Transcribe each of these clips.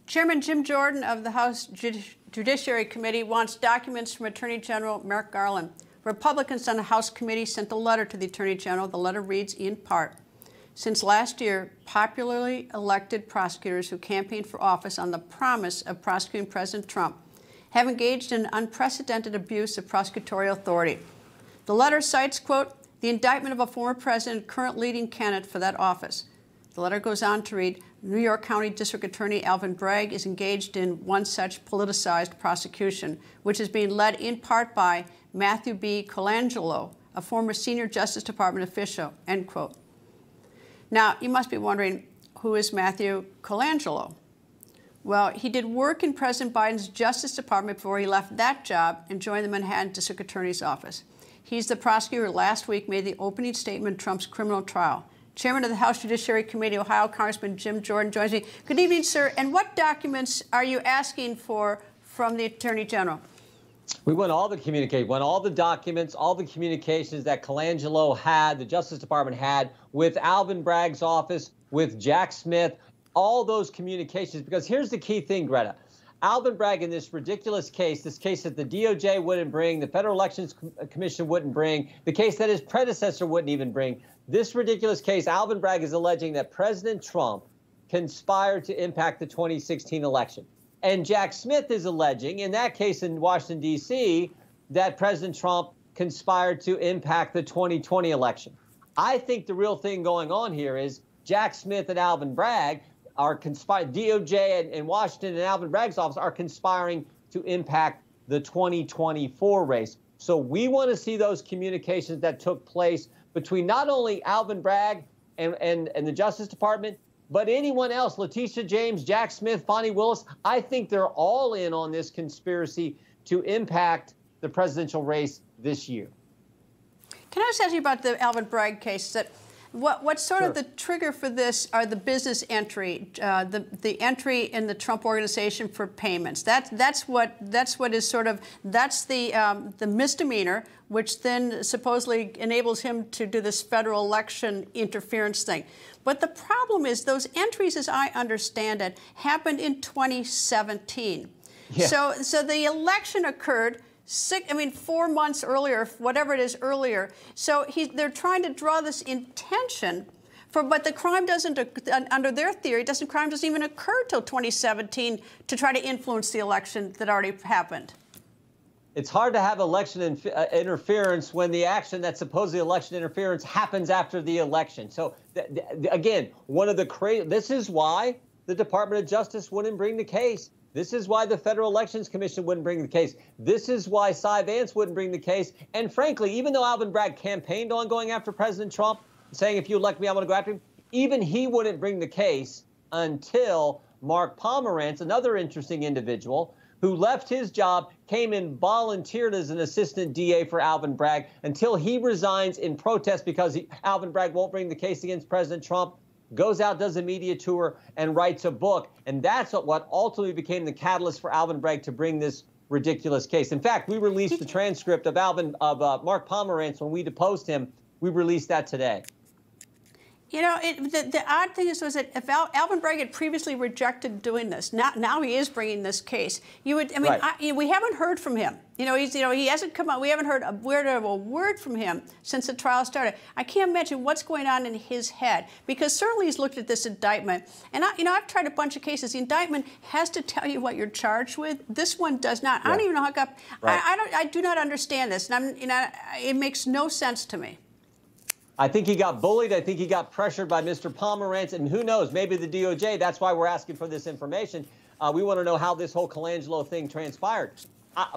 Chairman Jim Jordan of the House Judiciary Committee wants documents from Attorney General Merrick Garland. Republicans on the House committee sent a letter to the Attorney General. The letter reads, in part, since last year, popularly elected prosecutors who campaigned for office on the promise of prosecuting President Trump have engaged in unprecedented abuse of prosecutorial authority. The letter cites, quote, the indictment of a former president, current leading candidate for that office. The letter goes on to read, New York County District Attorney Alvin Bragg is engaged in one such politicized prosecution, which is being led in part by Matthew B. Colangelo, a former senior Justice Department official, end quote. Now, you must be wondering, who is Matthew Colangelo? Well, he did work in President Biden's Justice Department before he left that job and joined the Manhattan District Attorney's Office. He's the prosecutor who last week made the opening statement in Trump's criminal trial. Chairman of the House Judiciary Committee, Ohio Congressman Jim Jordan, joins me. Good evening, sir. And what documents are you asking for from the Attorney General? We want all the documents, all the communications that Colangelo had, the Justice Department had, with Alvin Bragg's office, with Jack Smith, all those communications. Because here's the key thing, Greta. Alvin Bragg in this ridiculous case, this case that the DOJ wouldn't bring, the Federal Elections Commission wouldn't bring, the case that his predecessor wouldn't even bring, this ridiculous case, Alvin Bragg is alleging that President Trump conspired to impact the 2016 election. And Jack Smith is alleging, in that case in Washington, D.C., that President Trump conspired to impact the 2020 election. I think the real thing going on here is Jack Smith and Alvin Bragg are conspiring, DOJ and Washington and Alvin Bragg's office are conspiring to impact the 2024 race. So we want to see those communications that took place between not only Alvin Bragg and the Justice Department, but anyone else, Letitia James, Jack Smith, Fonnie Willis. I think they're all in on this conspiracy to impact the presidential race this year. Can I just ask you about the Alvin Bragg case? What's sort of the trigger for this are the business entry, the entry in the Trump Organization for payments. That's what is sort of the misdemeanor, which then supposedly enables him to do this federal election interference thing. But the problem is those entries, as I understand it, happened in 2017. Yeah. So the election occurred 4 months earlier, whatever it is earlier. So they're trying to draw this intention but the crime doesn't, under their theory, crime doesn't even occur till 2017 to try to influence the election that already happened. It's hard to have election interference when the action that's supposedly election interference happens after the election. So again, this is why the Department of Justice wouldn't bring the case. This is why the Federal Elections Commission wouldn't bring the case. This is why Cy Vance wouldn't bring the case. And frankly, even though Alvin Bragg campaigned on going after President Trump, saying, if you elect me, I'm going to go after him, even he wouldn't bring the case until Mark Pomerantz, another interesting individual, who left his job, came and volunteered as an assistant DA for Alvin Bragg until he resigns in protest because Alvin Bragg won't bring the case against President Trump, goes out, does a media tour, and writes a book. And that's what ultimately became the catalyst for Alvin Bragg to bring this ridiculous case. In fact, we released the transcript of Mark Pomerantz when we deposed him. We released that today. You know, the odd thing is that if Alvin Bragg had previously rejected doing this, now he is bringing this case. You would, I mean, right. We haven't heard from him. He hasn't come out. We haven't heard a word from him since the trial started. I can't imagine what's going on in his head, because certainly he's looked at this indictment. And I've tried a bunch of cases. The indictment has to tell you what you're charged with. This one does not. Yeah. I don't even know how it got. Right. I do not understand this, and it makes no sense to me. I think he got bullied. I think he got pressured by Mr. Pomerantz. And who knows, maybe the DOJ, that's why we're asking for this information. We want to know how this whole Colangelo thing transpired.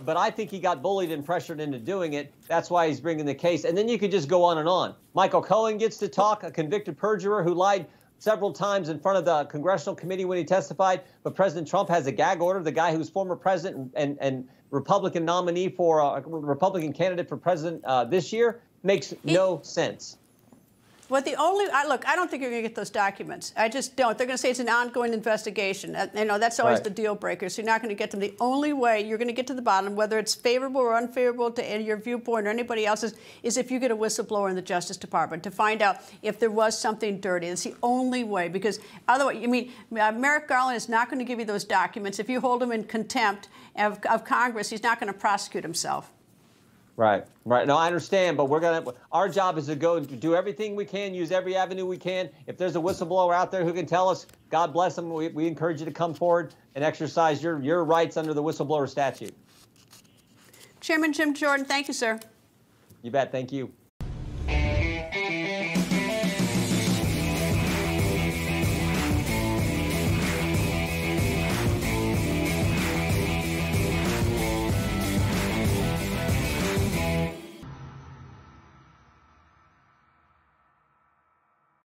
But I think he got bullied and pressured into doing it. That's why he's bringing the case. And then you could just go on and on. Michael Cohen gets to talk, a convicted perjurer who lied several times in front of the congressional committee when he testified. But President Trump has a gag order. The guy who's former president and Republican nominee for a Republican candidate for president this year makes no sense. What the only, look, I don't think you're going to get those documents. I just don't. They're going to say it's an ongoing investigation. You know, that's always the deal breaker. So you're not going to get them. The only way you're going to get to the bottom, whether it's favorable or unfavorable to your viewpoint or anybody else's, is if you get a whistleblower in the Justice Department to find out if there was something dirty. That's the only way, because otherwise, I mean, Merrick Garland is not going to give you those documents. If you hold him in contempt of Congress, he's not going to prosecute himself. Right, right. No, I understand, but our job is to go and do everything we can, use every avenue we can. If there's a whistleblower out there who can tell us, God bless them, we encourage you to come forward and exercise your rights under the whistleblower statute. Chairman Jim Jordan, thank you, sir. You bet. Thank you.